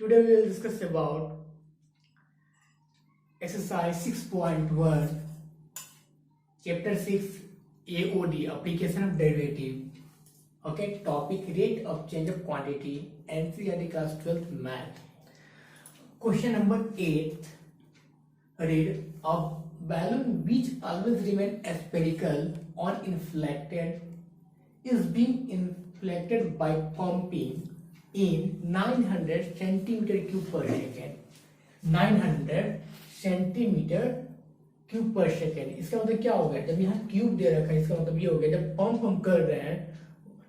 Today we will discuss about exercise 6.1, chapter 6, AOD, application of derivative. Okay, topic rate of change of quantity, NCERT class 12th math. Question number 8, read a balloon which always remain spherical on inflated is being inflated by pumping in 900 centimeter cube per second. 900 centimetre cube per second. इसका मतलब क्या होगा, जब यहाँ cube दे रखा है इसका मतलब ये हो गया जब पंप हम कर रहे हैं,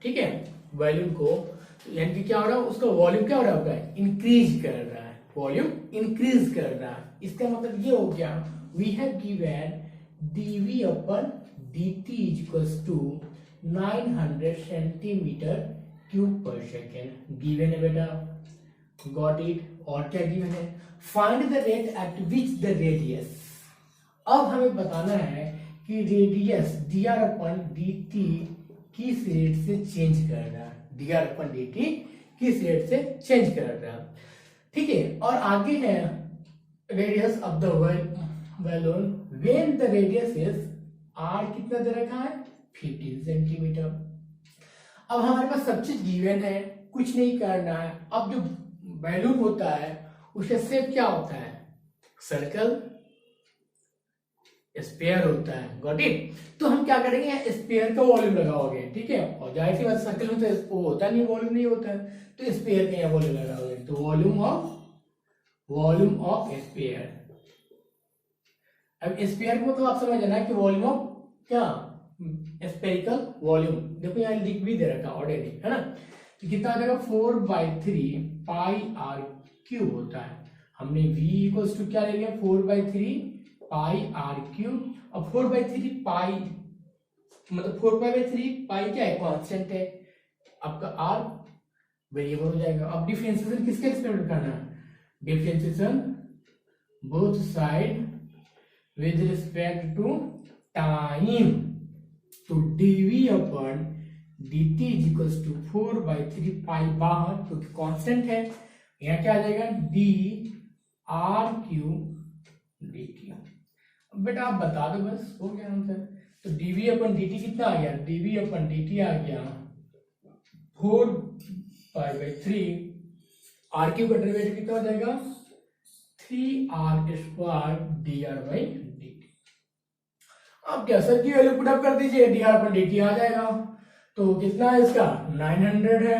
ठीक है, वॉल्यूम को, यानी कि क्या हो रहा है, उसका वॉल्यूम क्या हो रहा है, इंक्रीज कर रहा है, वॉल्यूम इंक्रीज कर रहा है। इसका मतलब ये हो गया we have given dv upon dt is equals to 900 centimetre cube per second. Given है बेटा, गॉट इट। और क्या गिवन है, find the rate at which the radius. अब हमें बताना है कि रेडियस dr अपन dt किस रेट से चेंज कर रहा है, dr अपन dt किस रेट से चेंज कर रहा है, ठीक है। और आगे है radius of the balloon when the radius is r कितना दे रखा है, 15 सेंटीमीटर। अब हमारे पास सब चीज गिवन है, कुछ नहीं करना है। अब जो बैलून होता है उसका शेप क्या होता है, सर्कल, स्फीयर होता है, गॉट इट। तो हम क्या करेंगे, स्फीयर का वॉल्यूम लगाओगे, ठीक है। और जाहिर सी बात सर्कल में तो वो होता नहीं, वॉल्यूम नहीं होता है, तो स्फीयर का यहाँ वॉल्यूम लगाओगे, तो वॉल्यूम ऑफ स्फीयर। अब स्फीयर को मतलब आप समझ जाना कि वॉल्यूम ऑफ क्या, स्फेरिकल वॉल्यूम। देखो यहाँ लिख भी दे रखा ऑलरेडी, है ना। तो कितना आ जाएगा, 4/3 पाई आर क्यूब होता है। हमने v इक्वल्स टू क्या ले लिया, 4/3 पाई आर क्यूब। अब 4/3 पाई मतलब 4/3 पाई क्या है, कांस्टेंट है। आपका r वेरिएबल हो जाएगा। अब डिफरेंशिएशन किसके रिस्पेक्ट में करना है, differentiation both side with respect to time. तो dv upon dt is equals to 4/3 pi बाहर क्योंकि कांस्टेंट है, यहाँ क्या आ जाएगा, d r क्यूब dt। अब बेटा आप बता दो, बस हो गया आंसर। तो dv अपन dt कितना आ गया, dv अपन dt आ गया 4/3 r क्यूब का डेरिवेटिव कितना हो जाएगा, 3r² dr/dt। अब क्या सर की वैल्यू पुट अप कर दीजिए, dr/dt आ जाएगा। तो कितना है इसका, 900 है,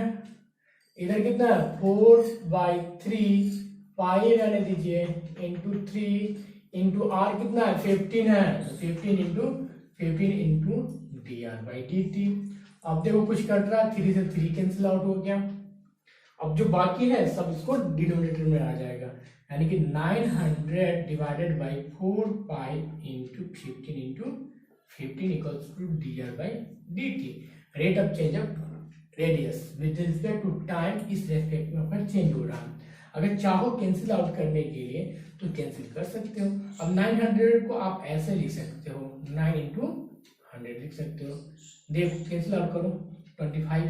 इधर कितना है 4/3 पाई रहने दीजिए इंटू 3 इंटू आर कितना है 15 है, 15 इंटू dr/dt। अब देखो कुछ कट रहा है, 3 से 3 कैंसिल आउट हो गया। अब जो बाकी है सब इसको डिनोमिनेटर में आ जाएगा, यानी कि 900 divided by 4 pi into 15 equals to dr/dt। Rate of change of radius with respect to time, इस रेस्पेक्ट में अपन चेंज हो रहा है। अगर चाहो कैंसिल आउट करने के लिए तो कैंसिल कर सकते हो। अब 900 को आप ऐसे लिख सकते हो, 9 इंटू 100 लिख सकते हो। देखो कैंसिल आउट करो, 25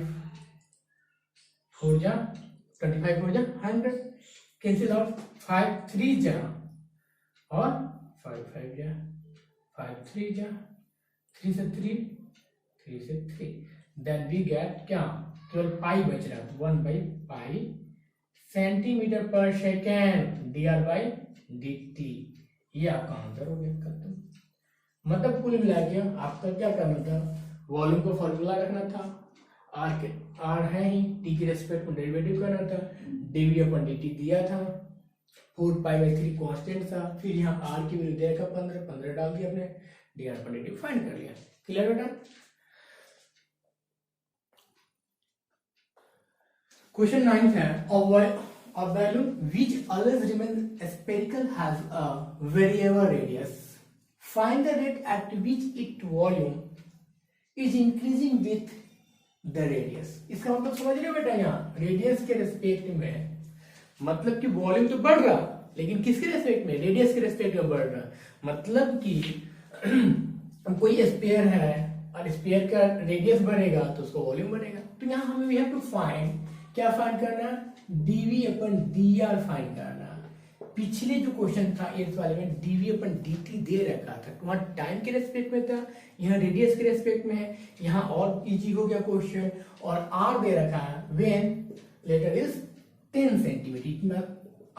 4 जा 100 कैंसिल आउट, 5 3 जा और 5 5 जा, 5 3 जा, 3 से 3 देन वी गेट क्या, केवल पाई बच रहा है, 1/पाई सेंटीमीटर पर सेकेंड dr/dt। ये आपका आंसर हो गया, खत्म। मतलब कुल मिला के आपका क्या करना था, वॉल्यूम को फॉर्मूला रखना था, r है ही, t के रेस्पेक्ट में डेरिवेटिव करना था, dv अपन dt दिया था, 4π/3 कांस्टेंट था, फिर यहाँ r की वैल्यू देखा 15 डाल दिया आपने, dr/dt फाइंड कर लिया। क्लियर बेटा। क्वेश्चन 9 है, a balloon which always remains spherical has a variable radius. Find the rate at which its volume is increasing with the radius. इसका मतलब समझ रहे हो बेटा, यहाँ रेडियस के रेस्पेक्ट में मतलब कि वॉल्यूम तो बढ़ रहा, लेकिन किसके रेस्पेक्ट में, रेडियस के रेस्पेक्ट में बढ़ रहा। मतलब कि कोई स्फीयर है और स्फीयर का रेडियस बढ़ेगा तो उसका वॉल्यूम बढ़ेगा। तो यहाँ हमें वी हैव टू फाइंड, क्या फाइंड करना है, DV upon d are find करना। पिछले जो क्वेश्चन था एट्थ वाले में डीवी अपन dt दे रखा था, वहां टाइम के रेस्पेक्ट में था, यहाँ रेडियस के रेस्पेक्ट में है, यहाँ और इजी हो गया क्वेश्चन। और r दे रखा है व्हेन लेटर इज 10 सेंटीमीटर, इतना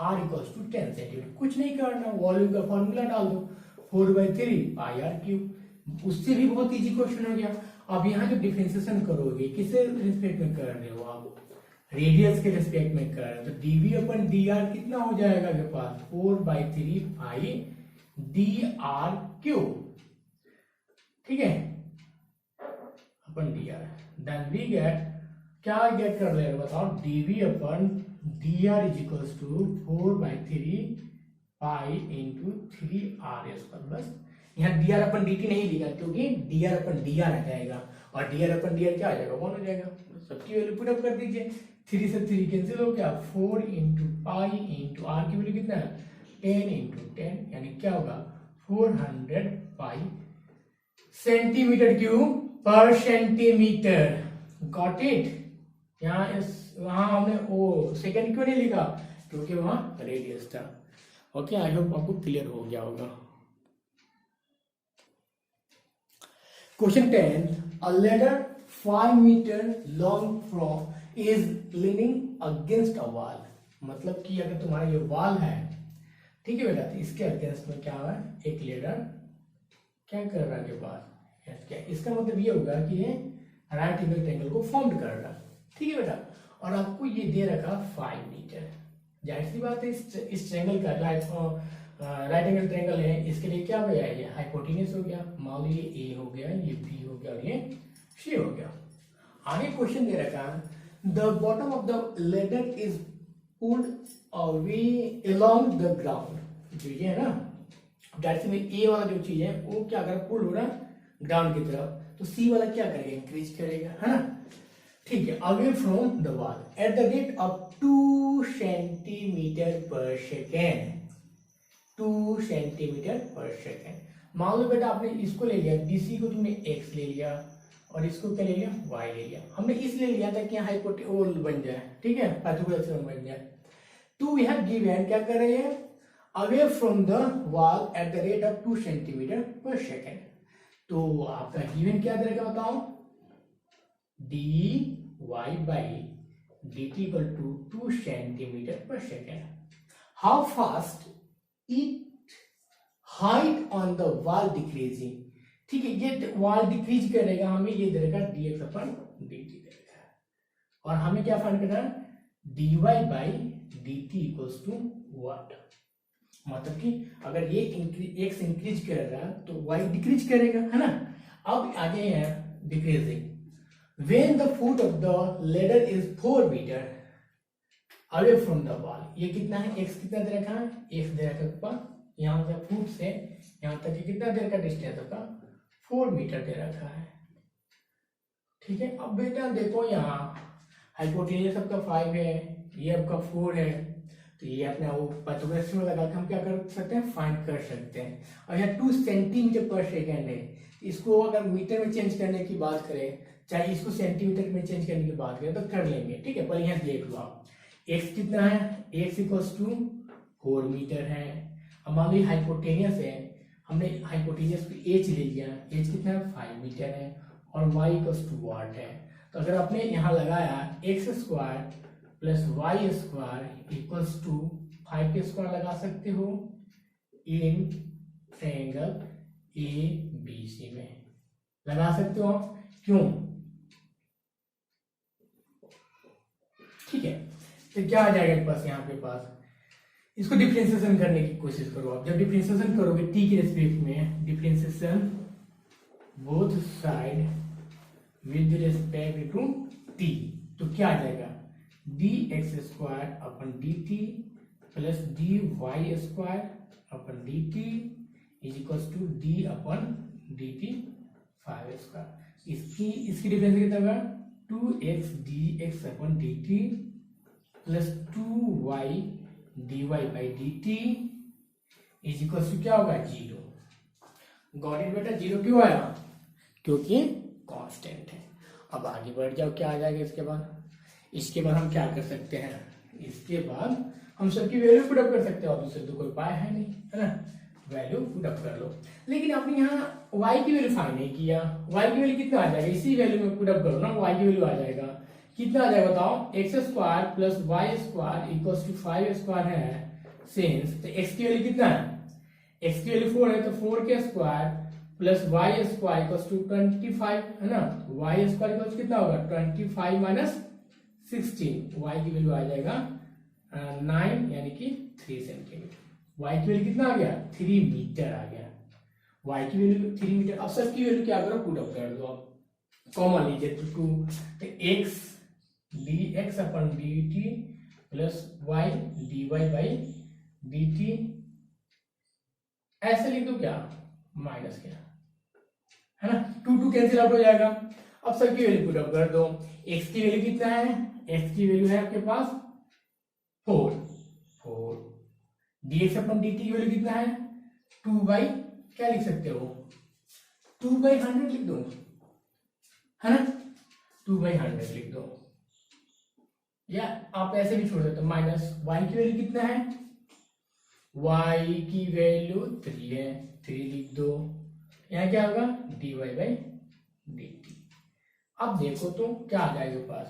r इक्वल्स टू 10 सेंटीमीटर। कुछ नहीं करना, वॉल्यूम का फॉर्मूला डाल दो 4/3 पाई आर क्यूब, उससे भी बहुत इजी क्वेश्चन हो गया। अब यहाँ जो डिफरेंशिएशन करोगे किससे रिस्पेक्ट में कर रहे हो आप, रेडियस के रिस्पेक्ट में कर रहे हो, तो डीवी अपन डी आर कितना हो जाएगा आपके पास 4/3 पाई डी आर क्यूब, ठीक है, upon d r. Then we get, क्या गेट कर रहे हो बताओ, dv upon d r is equals to 4/3 pi into 3r²। बस यहाँ d r upon d t नहीं लिखा क्योंकि d r upon d r आ जाएगा, और d r upon d r क्या आ जाएगा 1 हो जाएगा। सबकी वैल्यू पुट अप कर दीजिए, 3 से 3 कैंसिल हो गया, 4 इंटू पाई इंटू आर की वैल्यू कितना है 10 इंटू 10, यानी क्या होगा 400 पाई सेंटीमीटर क्यूब पर सेंटीमीटर। Got it. वहां हमने वो सेकंड क्यों नहीं लिखा, क्योंकि वहां रेडियस था। ओके, आई होप आपको क्लियर हो गया होगा। Question 10, a ladder 5 metre long from is leaning against a wall. मतलब कि अगर तुम्हारा ये वॉल है, ठीक है बेटा, तो इसके अगेंस्ट में क्या है एक लेडर क्या कर रहा है बात, क्या इसका मतलब ये होगा कि ये राइट एंगल ट्रायंगल को फॉर्म कर रहा, ठीक है बेटा। और आपको ये दे रखा 5 मीटर, जाहिर सी बात है इस ट्रायंगल का राइट एंगल ट्रायंगल है, इसके लिए क्या हो गया, ये हाइपोटेन्यूस हो गया, मान लो ये ए हो गया, ये बी हो गया और ये सी हो गया। आगे क्वेश्चन दे रखा the bottom of the ladder is pulled away along the ground. जो ये है ना, जाहिर में ए वाला जो चीज है वो क्या कर पुल हो रहा ग्राउंड की तरफ, तो सी वाला क्या करेगा इंक्रीज करेगा, है ना, ठीक है। Away from the wall at the rate of 2 centimetre per second, 2 centimetre per second. मान लो बेटा आपने इसको ले लिया, बीसी को तुमने एक्स ले लिया और इसको क्या ले लिया वाई ले लिया। हमने इसलिए लिया था कि हाइपोटेन्यूस बन जाए, ठीक है, पाइथागोरस थ्योरम बन जाए। तो वी हैव गिवन, क्या कर रहे हैं, away from the wall at the rate of 2 centimetre per second. तो आपका गिवन क्या दे रखा बताओ, d y by d t equal to 2 centimetre per second. How fast it height on the wall decreasing, ठीक है, ये वॉल डिक्रीज करेगा, हमें ये दे रखा dx अपन dt दे रखा है, और हमें क्या फाइंड करना है dy by dt equals to what, मतलब कि अगर ये x इंक्रीज कर रहा है तो y डिक्रीज करेगा, है ना। अब आगे है decreasing, when the foot of the ladder is 4 metre away from the wall, ये कितना है x कितना दे रखा है, x दे रखा है, यहाँ से फुट से यहाँ तक कितना दे रखा डिस्टेंस आपका 4 मीटर दे रखा है, ठीक है। अब बेटा देखो यहाँ हाइपोटेन्यूस आपका 5 है, ये आपका 4 है, तो ये अपना वो पाइथागोरस में लगा के हम क्या कर सकते हैं फाइंड कर सकते हैं। और यहाँ 2 सेंटीमीटर पर सेकेंड है, इसको अगर मीटर में चेंज करने की बात करें, चाहे इसको सेंटीमीटर में चेंज करने की बात करें तो कर लेंगे, ठीक है। पर यहाँ देख लो आप x कितना है, x इक्वल्स टू 4 मीटर है। अब मान लो हाइपोटेन्यूस है, हमने हाइपोटेन्यूस पे h ले लिया, h कितना है 5 मीटर है, और y इक्वल्स टू वाट है। तो अगर आपने यहाँ लगाया x square plus y square equals to 5 के स्क्वायर लगा सकते हो इन ट्रायंगल ABC में, लगा सकते हो आप, क्यों, ठीक है। तो क्या आ जाएगा पास, यहाँ पे पास इसको डिफरेंशिएशन करने की कोशिश करो आप। जब डिफरेंशिएशन करोगे t के रिस्पेक्ट में, differentiation both side with respect to t, तो क्या आ जाएगा dx square upon dt plus dy square upon dt is equals to d upon dt 5 square. इसकी डिफरेंस कितना होगा 2x dx upon dt plus 2y dy by dt is equals to क्या होगा 0। Got it बेटा, 0 क्यों आया, क्योंकि constant है। अब आगे बढ़ जाओ, क्या आ जाएगा इसके बाद, इसके बाद हम क्या कर सकते हैं, इसके बाद हम सबकी वैल्यू पुट अप कर सकते हो, दूसरे तो कोई उपाय है नहीं, है ना। वैल्यू पुट अप कर लो, लेकिन आपने यहाँ y की वैल्यू फाइंड नहीं किया। y की वैल्यू कितना आ जाएगा, इसी वैल्यू में पुट अप करो ना, y की वैल्यू आ जाएगा कितना आ जाएगा बताओ, x square plus y square equals to 5 square है सिंस, तो x की वैल्यू कितना है, x की वैल्यू 4 है तो 4 के square plus y square equals to 25 है ना, वाई स्क्वायर इक्वल्स कितना होगा 25 माइनस 16, y की वैल्यू आ जाएगा 9 यानी कि 3 सेंटीमीटर। y की वैल्यू कितना आ गया 3 मीटर आ गया, y की वैल्यू 3 मीटर। अब सब की वैल्यू क्या करो पुट अप कर दो, आप कॉमन लीजिए तो 2 तो x dx upon dt plus y dy by dt ऐसे लिख दो क्या माइनस क्या, है ना, 2 कैंसिल आउट हो जाएगा। अब सबकी वैल्यू पुट अप कर दो, x की वैल्यू कितना है, x की वैल्यू है आपके पास 4 dx अपन dt की वैल्यू कितना है 2 बाई क्या लिख सकते हो 2/100 लिख दो, है ना, 2/100 लिख दो, या आप ऐसे भी छोड़ सकते हो। माइनस y की वैल्यू कितना है, y की वैल्यू 3 है, 3 लिख दो, यहाँ क्या होगा dy बाई dt। अब देखो तो क्या आ जाएगा पास,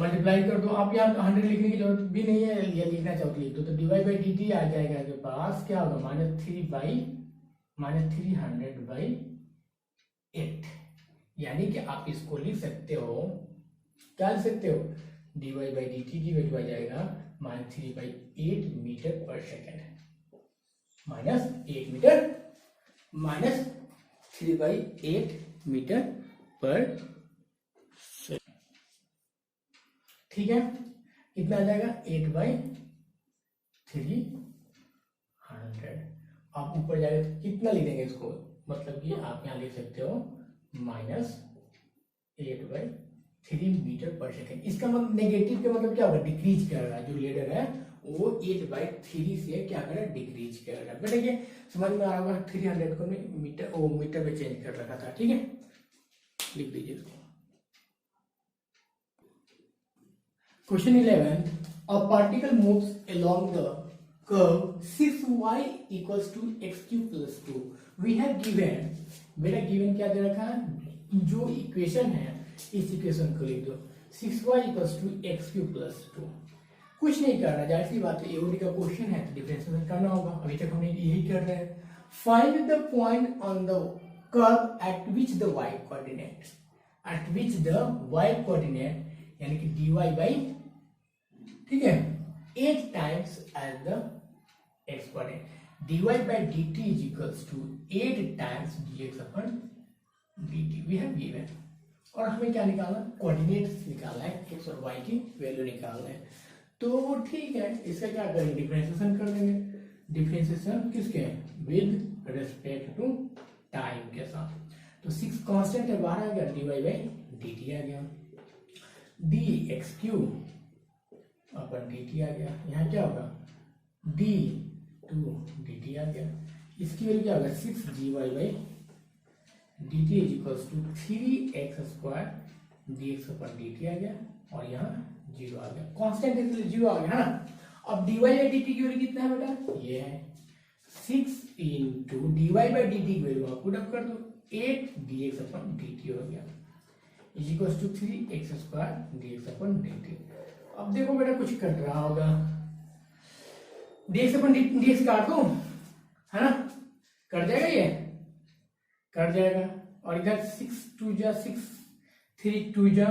मल्टीप्लाई कर दो, आप यहाँ 100 लिखने की जरूरत भी नहीं है, ये लिखना चाहो तो लिख दो, तो dy बाई dt आ जाएगा आपके पास क्या होगा -3/8, यानी कि आप इसको लिख सकते हो, क्या लिख सकते हो dy बाई dt की वैल्यू आ जाएगा -3/8 मीटर पर सेकेंड, -8 मीटर -3/8 मीटर पर सेकेंड, ठीक है, कितना आ जाएगा 8/300। आप ऊपर जाएगा तो कितना लिख देंगे इसको, मतलब कि आप यहाँ लिख सकते हो -8/3 मीटर पर सेकेंड। इसका मतलब नेगेटिव का मतलब क्या होगा डिक्रीज कर रहा है, जो लीडर है वो 8/3 से क्या कर रहा है डिक्रीज कर रहा है। बेटा ये समझ में आ रहा होगा, 300 को मीटर में चेंज कर रखा था, ठीक है, लिख दीजिए इसको। Question 11. A particle moves along the curve 6y equals to x cube plus 2. We have given, बेटा given क्या दे रखा है, जो इक्वेशन है इस इक्वेशन को लिख दो 6y equals to x cube plus 2। कुछ नहीं करना, जाहिर सी बात है एओडी का क्वेश्चन है तो डिफरेंशिएशन करना होगा, अभी तक हमने यही कर रहे हैं। Find the point on the curve at which the y coordinate यानी कि dy बाई, ठीक है, 8 times as the x coordinate, dy by dt is equals to 8 times dx upon dt we have given, और हमें क्या निकालना coordinates निकालना है, x और y की वैल्यू निकालना है। तो ठीक है, इसका क्या करेंगे डिफरेंशिएशन कर देंगे, डिफरेंशिएशन किसके विद रिस्पेक्ट टू टाइम के साथ, तो 6 कांस्टेंट है बाहर आ गया, dy बाई dt आ गया, dx क्यूब अपन dt आ गया, यहाँ क्या होगा d2 dt आ गया, इसकी वैल्यू क्या होगा 6gy by dt is equals to 3x square dx upon dt आ गया, और यहाँ 0 आ गया, कांस्टेंट इसलिए 0 आ गया, है ना। अब dy बाई dt की वैल्यू कितना है बेटा, ये है 6 इंटू dy बाई dt की वैल्यू आप पुट अप कर दो, 8 dx अपन dt हो गया is equals to 3x square dx upon dt। अब देखो बेटा कुछ कट रहा होगा, dx अपन dx काट दो, है ना, कट जाएगा, ये कट जाएगा, और इधर 6 2 जा 6 3 2 जा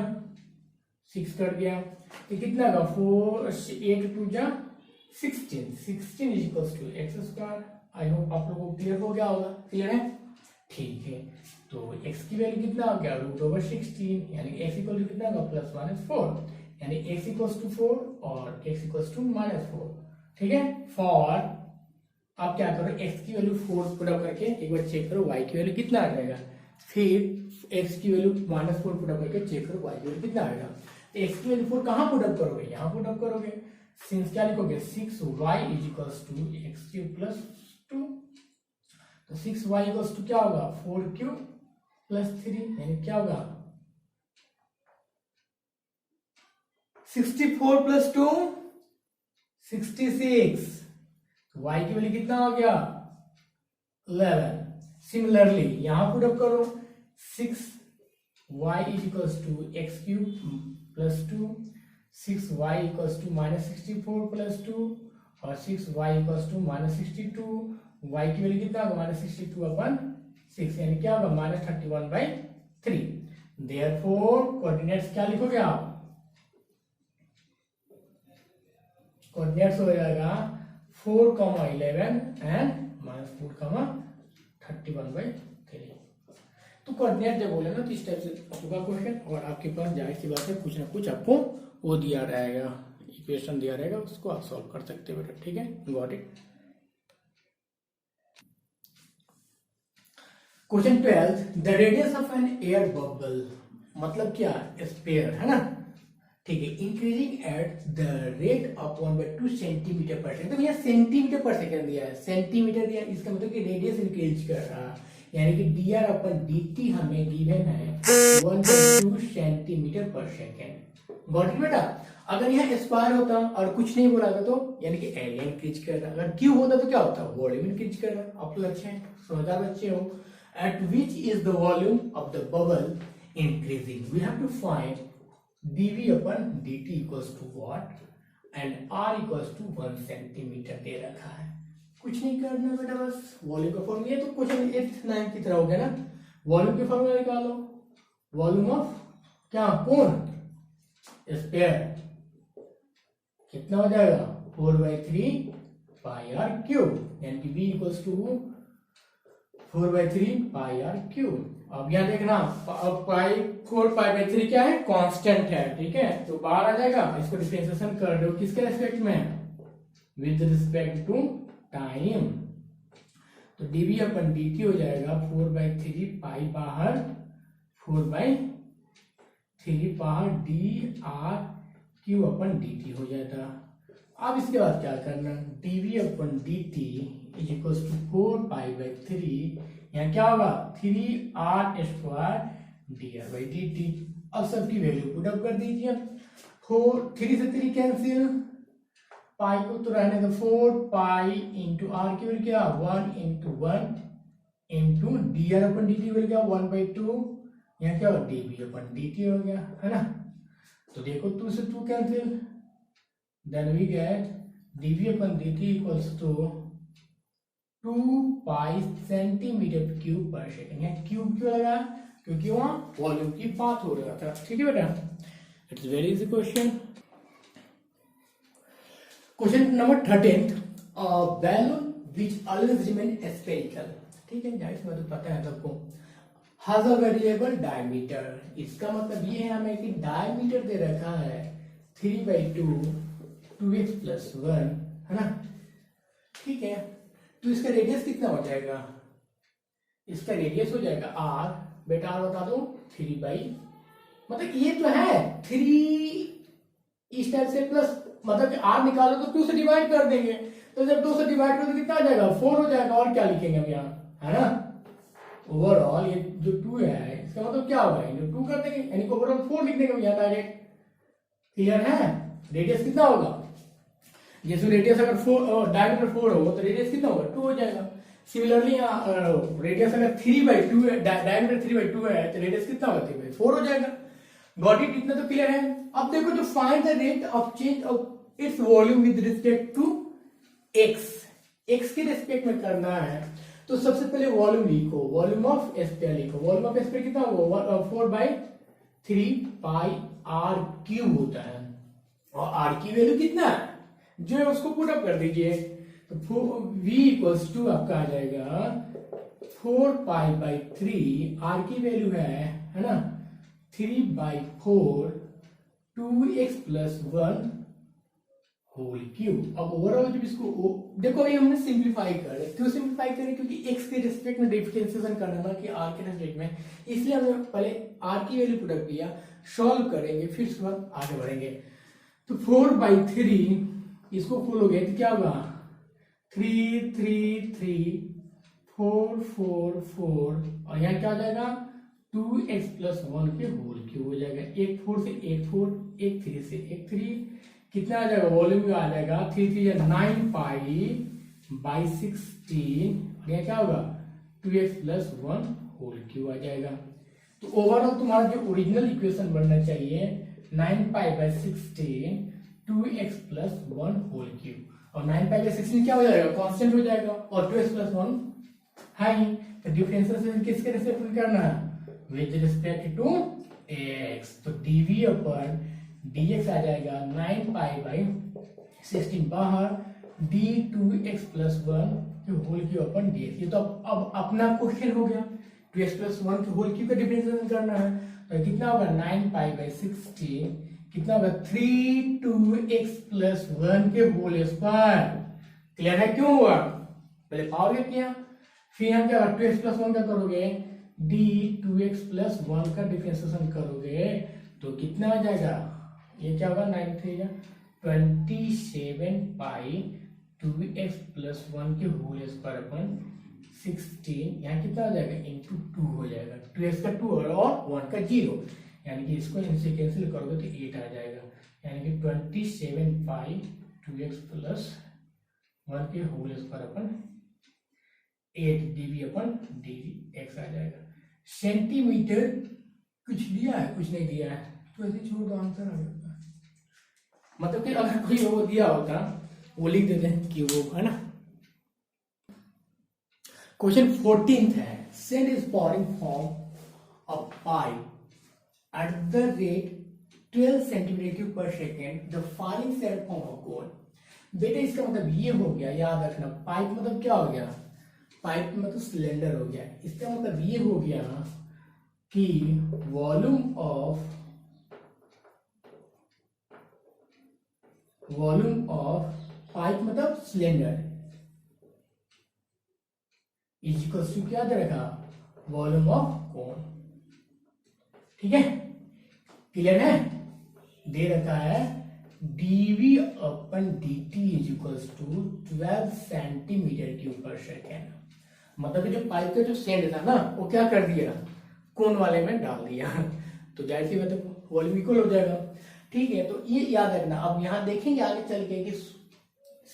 6 कट गया, तो कितना होगा 4 8 2 जा 16 is equals to x square. I hope आप लोगों को क्लियर हो गया होगा, क्लियर है, ठीक है। तो x की वैल्यू कितना हो गया √16, यानी x इक्वल टू कितना होगा +-4, यानी x इक्वल्स टू 4 और x इक्वल्स टू -4, ठीक है। फॉर आप क्या करो x की वैल्यू 4 पुट अप करके एक बार चेक करो y की वैल्यू कितना आ जाएगा, फिर x की वैल्यू -4 पुट अप करके चेक करो y की वैल्यू कितना आएगा। तो x की वैल्यू 4 कहाँ पुट अप करोगे, यहाँ पुट अप करोगे, सिंस क्या लिखोगे 6y is equals to x cube plus 2, तो 6y इक्वल्स टू क्या होगा 4 क्यूब प्लस 3, यानी क्या होगा 64 प्लस 2 66, y की वैल्यू कितना हो गया 11। सिमिलरली यहां पुट अप करो 6y is equals to x cube plus 2, 6y equals to minus 64 plus 2 और 6y equals to minus 62, y की वैल्यू कितना होगा माइनस 62 अपन 6, यानी क्या होगा माइनस 31/3। देयरफॉर कोऑर्डिनेट्स क्या लिखोगे आप, कोऑर्डिनेट्स हो जाएगा 4,11 एंड माइनस 4,31/3। तो कोऑर्डिनेट जब बोले ना तो इस टाइप से होगा क्वेश्चन, और आपके पास जाहिर सी बात है कुछ ना कुछ आपको वो दिया रहेगा, इक्वेशन दिया रहेगा, उसको आप सॉल्व कर सकते हो बेटा। ठीक है, got it. Question 12, the radius of an air bubble, मतलब क्या स्फीयर है ना, ठीक है, increasing at the rate of 1/2 centimetre per second. तो भैया सेंटीमीटर पर सेकेंड दिया है, सेंटीमीटर दिया, इसका मतलब कि रेडियस इंक्रीज कर रहा है, यानी कि dr अपन dt हमें गिवन है 1/2 centimetre per second. Got it बेटा। अगर यहाँ स्क्वायर होता और कुछ नहीं बोला था तो यानी कि एरिया इंक्रीज कर रहा, अगर क्यूब होता तो क्या होता, वॉल्यूम इंक्रीज कर रहा। आप लोग अच्छे हैं, समझदार बच्चे हो। At which is the volume of the bubble increasing, we have to find dv upon dt equals to what and r equals to 1 centimetre दे रखा है। कुछ नहीं करना बेटा, बस वॉल्यूम का फॉर्मूला, ये तो क्वेश्चन 8th 9th की तरह हो गया ना। वॉल्यूम के फॉर्मूला निकालो, वॉल्यूम ऑफ क्या कौन स्फीयर कितना हो जाएगा 4/3 पाई आर क्यूब, यानी कि v equals to 4/3 pi r cube. अब यहाँ देखना, अब पाई 4π/3 क्या है, कांस्टेंट है, ठीक है, तो बाहर आ जाएगा। इसको डिफरेंशिएशन कर दो किसके रिस्पेक्ट में, विद रिस्पेक्ट टू टाइम। तो dv अपन dt हो जाएगा 4/3 पाई बाहर 4/3 बाहर dr क्यू अपन dt हो जाता। अब इसके बाद क्या करना, dv upon dt is equals to 4π/3, यहाँ क्या होगा 3r² dr/dt। अब सबकी वैल्यू पुट अप कर दीजिए, 3 से 3 कैंसिल, पाई को तो रहने दो, 4 पाई इंटू आर की वैल्यू क्या 1 into 1 into dr upon dt value क्या 1/2, यहाँ क्या होगा dv अपन dt हो गया, है ना। तो देखो 2 से 2 cancel, then we get dv upon dt equals to 2 pi centimetre cube per second. यहाँ क्यूब क्यों लगा, क्योंकि वहां वॉल्यूम की बात हो रहा था। ठीक है बेटा, it's very easy question. Question number 13, balloon which always remain spherical, ठीक है, जाहिर सी बात पता है सबको, हैज अ वेरिएबल डायमीटर। इसका मतलब ये है हमें कि डायमीटर दे रखा है 3/2 2x + 1, है ना, ठीक है। तो इसका रेडियस कितना हो जाएगा, इसका रेडियस हो जाएगा r, बेटा r बता दो 3 मतलब ये तो है 3 इस टाइप से प्लस, मतलब कि r निकालो तो 2 से डिवाइड कर देंगे, तो जब 2 से डिवाइड करो तो कितना आ जाएगा 4 हो जाएगा, और क्या लिखेंगे हम यहाँ, है ना। ओवरऑल ये जो 2 है इसका मतलब क्या होगा, इनको 2 कर देंगे, यानी ओवरऑल 4 लिख देंगे यहाँ डायरेक्ट। क्लियर है, रेडियस कितना होगा, जैसे रेडियस अगर 4 डायमीटर 4 हो तो रेडियस कितना होगा 2 हो जाएगा। सिमिलरली यहाँ रेडियस अगर 3/2 है, डायमीटर 3/2 है तो रेडियस कितना होगा 3/4 हो जाएगा। गॉट इट, इतना तो क्लियर है। अब देखो जो find the rate of change of its volume with respect to x के रिस्पेक्ट में करना है, तो सबसे पहले वॉल्यूम लिखो, वॉल्यूम ऑफ स्फीयर लिखो। वॉल्यूम ऑफ स्फीयर कितना होगा 4/3 पाई आर क्यूब होता है, और आर की वैल्यू कितना है जो है उसको पुट अप कर दीजिए, तो v इक्वल्स टू आपका आ जाएगा 4π/3, आर की वैल्यू है ना 3/4 2x + 1 होल क्यूब। अब ओवरऑल जब इसको देखो अभी हमने सिंप्लीफाई कर रहे, क्यों सिंप्लीफाई करें, क्योंकि x के रिस्पेक्ट में डिफरेंशिएशन करना ना कि r के रिस्पेक्ट में, इसलिए हमने पहले r की वैल्यू पुट अप किया, सॉल्व करेंगे फिर उसके बाद आगे बढ़ेंगे। तो 4/3 इसको फुल हो गया तो क्या होगा 3 3 3 4 4 4, और यहाँ क्या हो जाएगा 2x+1 के होल क्यूब हो जाएगा। एक 4 से एक 4, एक 3 से एक 3, कितना आ जाएगा वॉल्यूम आ जाएगा 3 3 या 9 पाई/16 और यह क्या होगा 2x+1 होल क्यूब आ जाएगा। तो ओवरऑल तुम्हारा जो ओरिजिनल इक्वेशन बनना चाहिए 9 पाई/16 2x+1 होल क्यूब, और 9 पाई/16 क्या हो जाएगा कांस्टेंट हो जाएगा और 2x+1 है ही। तो डिफरेंशिएशन किसके रेस्पेक्ट करना है विद रिस्पेक्ट टू x, तो dv अपन dx आ जाएगा 9 पाई/16 बाहर d2x+1 के होल क्यूब अपन dx। ये तो अब अपना क्वेश्चन हो गया 2x+1 के होल क्यूब का डिफरेंशिएशन करना है, तो कितना होगा 9 पाई/16 कितना होगा 3 2x+1 के होल स्क्वायर। क्लियर है क्यों हुआ, पहले पावर किया फिर हम क्या 2x+1 का करोगे d2x+1 का डिफरेंशिएशन करोगे तो कितना आ जाएगा, ये क्या होगा 9 3 27 पाई 2x+1 के होल स्क्वायर अपन 16, यहाँ कितना आ जाएगा इंटू 2 हो जाएगा, 2x का 2 और 1 का 0, यानी कि इसको इनसे कैंसिल करोगे तो 8 आ जाएगा, यानी कि 27 पाई 2x+1 के होल स्क्वायर अपन 8 dv अपन dx आ जाएगा। सेंटीमीटर कुछ दिया है कुछ नहीं दिया है तो ऐसे छोड़ दो आंसर आ जाता है, मतलब कि अगर कोई वो दिया होता वो लिख देते हैं कि वो है ना। क्वेश्चन 14th है sand is pouring from a pipe at the rate 12 centimeter per second, the falling sand from a cone। बेटा इसका मतलब ये हो गया, याद रखना पाइप मतलब क्या हो गया, पाइप में तो सिलेंडर हो गया, इसका मतलब ये हो गया कि वॉल्यूम ऑफ पाइप मतलब सिलेंडर इज इक्वल टू क्या दे रखा वॉल्यूम ऑफ कोन। ठीक है क्लियर है, दे रखा है dv upon dt is equal to 12 centimetre cube per second. मतलब जो पाइप का जो सेंड था ना वो क्या कर दिया कोन वाले में डाल दिया, तो जाहिर सी मतलब वॉल्यूम इक्वल हो जाएगा। ठीक है, तो ये याद रखना। अब यहाँ देखेंगे आगे चल के कि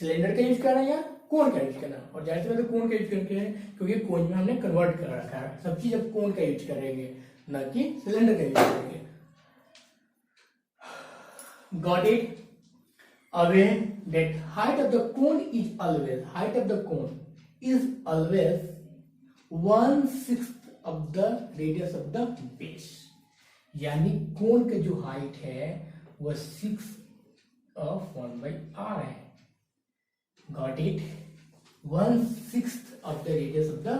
सिलेंडर का यूज करना है या कोन का यूज करना, और जाहिर सी मतलब कोन का यूज करके है क्योंकि कोन में हमने कन्वर्ट कर रखा है, सब चीज अब कोन का यूज करेंगे ना कि सिलेंडर का यूज करेंगे। Got it? Aware that height of the cone is always 1/6 of the radius of the base, यानी कोन का जो हाइट है वह 6 of 1/r है। Got it? 1/6 of the radius of the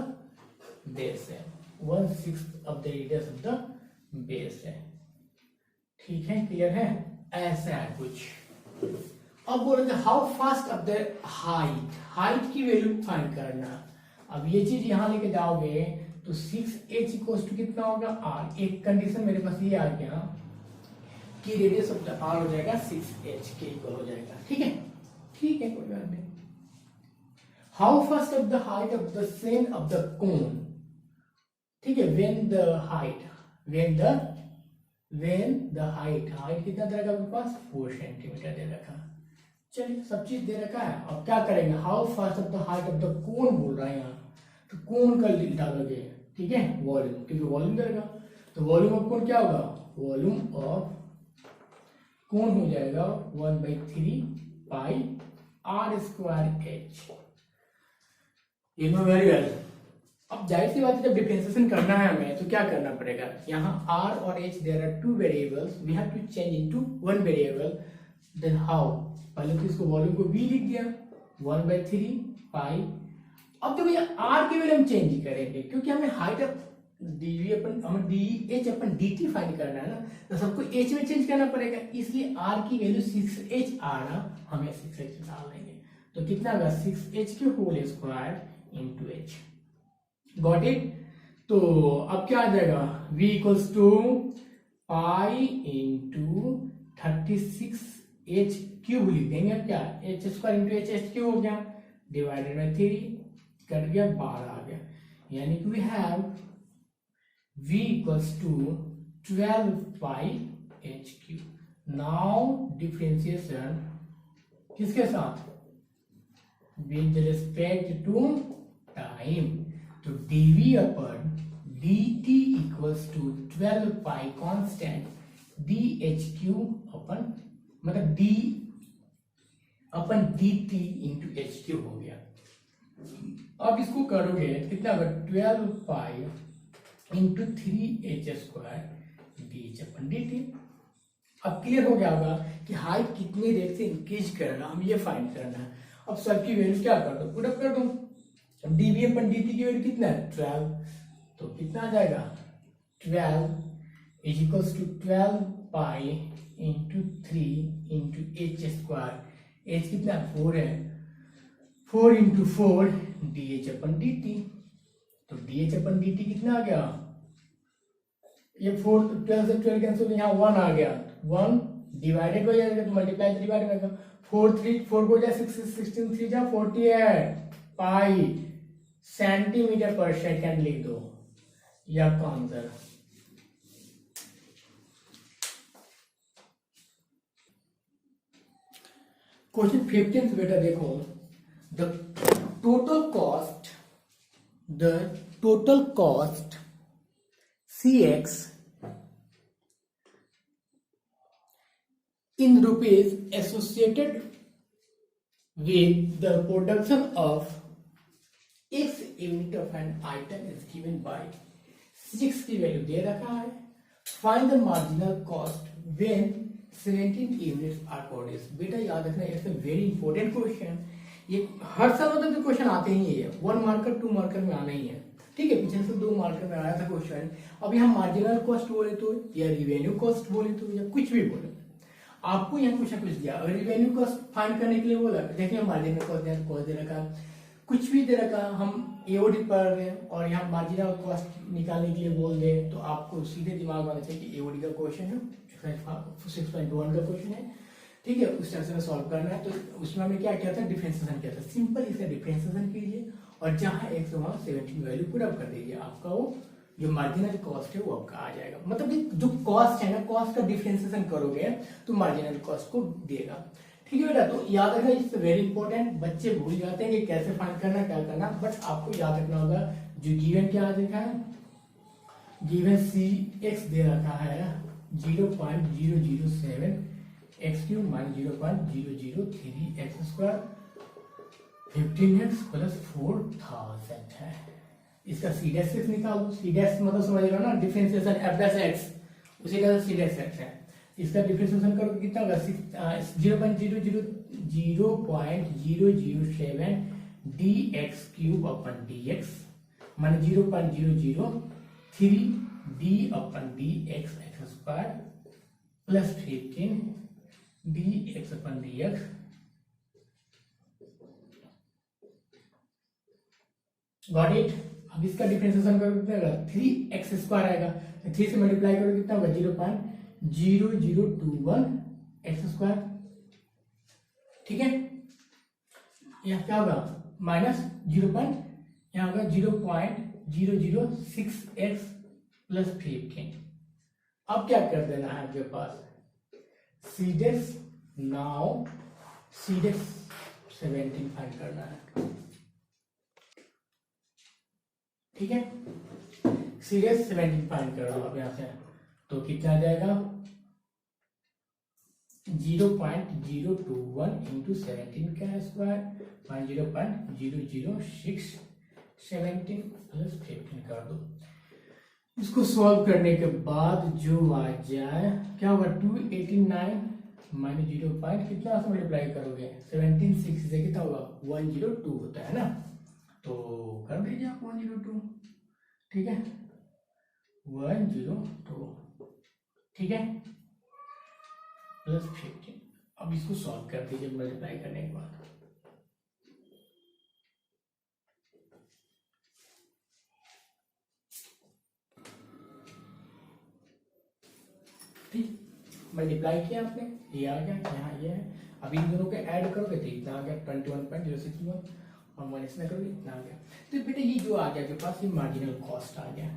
base है, 1/6 of the radius of the base है। ठीक है, क्लियर है, ऐसा है कुछ। अब बोलेंगे how fast of the height की वैल्यू फाइंड करना। अब ये चीज यहां लेके जाओगे तो 6h इक्वल्स टू कितना होगा r। एक कंडीशन मेरे पास ये आ गया कि रेडियस ऑफ द r हो जाएगा 6h के इक्वल हो जाएगा। ठीक है, ठीक है, कोई बात नहीं। How fast of the height of the send off the cone. ठीक है, व्हेन द हाइट कितना दे रखा आपके पास 4 सेंटीमीटर दे रखा। चलिए सब चीज दे रखा है, अब क्या करेंगे how fast of the height of the cone बोल रहा है यहाँ, तो कोन का डालोगे। ठीक है, वॉल्यूम, क्योंकि वॉल्यूम दे रखा, तो वॉल्यूम ऑफ कोन क्या होगा, वॉल्यूम ऑफ कोन हो जाएगा 1/3 पाई r²h। You know very well. अब जाहिर सी बात है जब डिफरेंशिएशन करना है हमें तो क्या करना पड़ेगा, यहाँ r और h there are 2 variables, we have to change into 1 variable. Then how, पहले तो इसको वॉल्यूम को v लिख दिया 1/3 पाई। अब देखो यहाँ r की वैल्यू हम चेंज ही करेंगे क्योंकि हमें हाइट ऑफ हमें dh अपन dt फाइंड करना है ना, तो सबको h में चेंज करना पड़ेगा, इसलिए r की वैल्यू 6h आना, हमें 6h डाल देंगे तो कितना होगा 6h के whole square into h। Got it. तो अब क्या आ जाएगा v equals to pi into 36h cube लिख देंगे। क्या h² इंटू h क्यूब हो गया डिवाइडेड बाय 3, कट गया 12 आ गया, यानी कि we have v equals to 12 pi h cube. Now differentiation किसके साथ, विद रिस्पेक्ट टू टाइम, तो dv upon dt equals to 12 pi constant dh cube upon मतलब d upon dt into h cube हो गया। अब इसको करोगे कितना होगा, 12 pi into 3h square d upon dt। अब क्लियर हो गया होगा कि हाइट कितनी रेट से इंक्रीज करेगा, हम ये फाइंड करना है। अब सब की वैल्यू क्या कर दो, पुट अप कर दो। डीवी अपन dt की वैल्यू कितना है 12, तो कितना आ जाएगा 12 is equals to 12 pi into 3 into h square, h कितना 4 है, 4 into 4 d h upon d t. तो d h upon d t कितना आ गया, ये 4 12 से 12 कैंसिल, यहाँ 1 आ गया, 1 डिवाइडेड हो जाएगा तो मल्टीप्लाई 3 डिवाइड होगा, 4 3 4 को जा 6 16 3 जा 48 पाई सेंटीमीटर पर सेकंड लिख दो या का आंसर। क्वेश्चन 15 से बेटा देखो, the total cost cx in rupees associated with the production of x unit of an item is given by 6 की वैल्यू दे रखा है, find the marginal cost when 17 units are produced. बेटा याद रखना, it's a very important question, ये हर साल मतलब तो क्वेश्चन आते ही है, 1 मार्कर 2 मार्कर में आना ही है, ठीक है, पीछे से 2 मार्कर में आया था क्वेश्चन। अब यहाँ मार्जिनल कॉस्ट बोले तो या रिवेन्यू कॉस्ट बोले तो या कुछ भी बोले, आपको यहाँ कुछ ना कुछ दिया। अगर रिवेन्यू कॉस्ट फाइंड करने के लिए बोला, देखिए मार्जिनल कॉस्ट दे रखा, कुछ भी दे रखा, हम एओडी पढ़ रहे हैं और यहाँ मार्जिनल कॉस्ट निकालने के लिए बोल दे, तो आपको सीधे दिमाग में आना चाहिए कि एओडी का क्वेश्चन है, 6.1 का क्वेश्चन है, ठीक है, उस तरह से सॉल्व करना है। तो उसमें हमें क्या किया था, डिफरेंशिएशन किया था, सिंपल इसे डिफरेंशिएशन कीजिए और जहां x वहां 17 वैल्यू पुट अप कर दीजिए, आपका वो जो मार्जिनल कॉस्ट है वो आपका आ जाएगा। मतलब जो कॉस्ट है ना, कॉस्ट का डिफरेंशिएशन करोगे तो मार्जिनल कॉस्ट को देगा, ठीक है बेटा। तो याद रखना, इट्स वेरी इंपॉर्टेंट, बच्चे भूल जाते हैं कि कैसे फाइंड करना क्या करना, बट आपको याद रखना होगा। जो गिवन क्या देखा है, गिवन सी एक्स दे रखा है 0.007 x cube minus 0.003 x square 15x plus 4000 है। इसका सी डैश एक्स निकालो, सी डैश मतलब समझ रहे हो ना, डिफरेंशिएशन एफ डैश एक्स, उसी का सी डैश एक्स है। इसका डिफरेंशिएशन करो कितना होगा, 0.007 dx cube upon dx minus 0.003 d upon dx x square plus 15 dx upon dx। Got it. अब इसका डिफरेंशिएशन करो कितना होगा, 3x स्क्वायर आएगा, 3 से मल्टीप्लाई करो कितना होगा 0.0021 एक्स स्क्वायर, ठीक है। यहाँ क्या होगा माइनस 0. यहाँ होगा 0.006 एक्स प्लस 15। अब क्या कर देना है आपके पास, सीडेक्स, नाउ सीडेक्स 17 फाइंड करना है, ठीक है। सीडेक्स 17 फाइंड कर लो अब यहाँ से, तो कितना आ जाएगा 0.021 इंटू 17 का स्क्वायर माइनस 0.006 17 प्लस 15 कर दो। इसको सॉल्व करने के बाद जो आ जाए क्या होगा 289 माइनस 0. कितना से मल्टीप्लाई करोगे 17 6 से कितना होगा 102 होता है ना, तो कर दीजिए आप 102, ठीक है 102, ठीक है प्लस 15। अब इसको सॉल्व कर दीजिए मल्टीप्लाई करने के बाद, ठीक, मल्टीप्लाई किया आपने, ये आ गया, यहाँ ये है। अब इन दोनों के ऐड करोगे तो इतना आ गया 21.061 और माइनस में करोगे इतना आ गया। तो बेटा ये जो आ गया आपके पास, ये मार्जिनल कॉस्ट आ गया।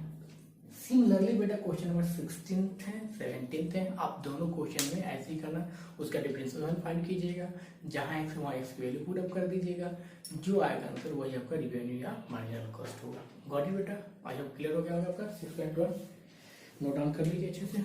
सिमिलरली बेटा क्वेश्चन नंबर 16 है 17 है, आप दोनों क्वेश्चन में ऐसे ही करना, उसका डिफरेंशियल फाइंड कीजिएगा, जहां एक्स वहां एक्स की वैल्यू पुट अप कर दीजिएगा, जो आएगा आंसर वही आपका रिवेन्यू या मार्जिनल कॉस्ट होगा। गॉट इट बेटा? आई होप क्लियर हो गया होगा आपका 6.1। नोट डाउन कर लीजिए अच्छे से।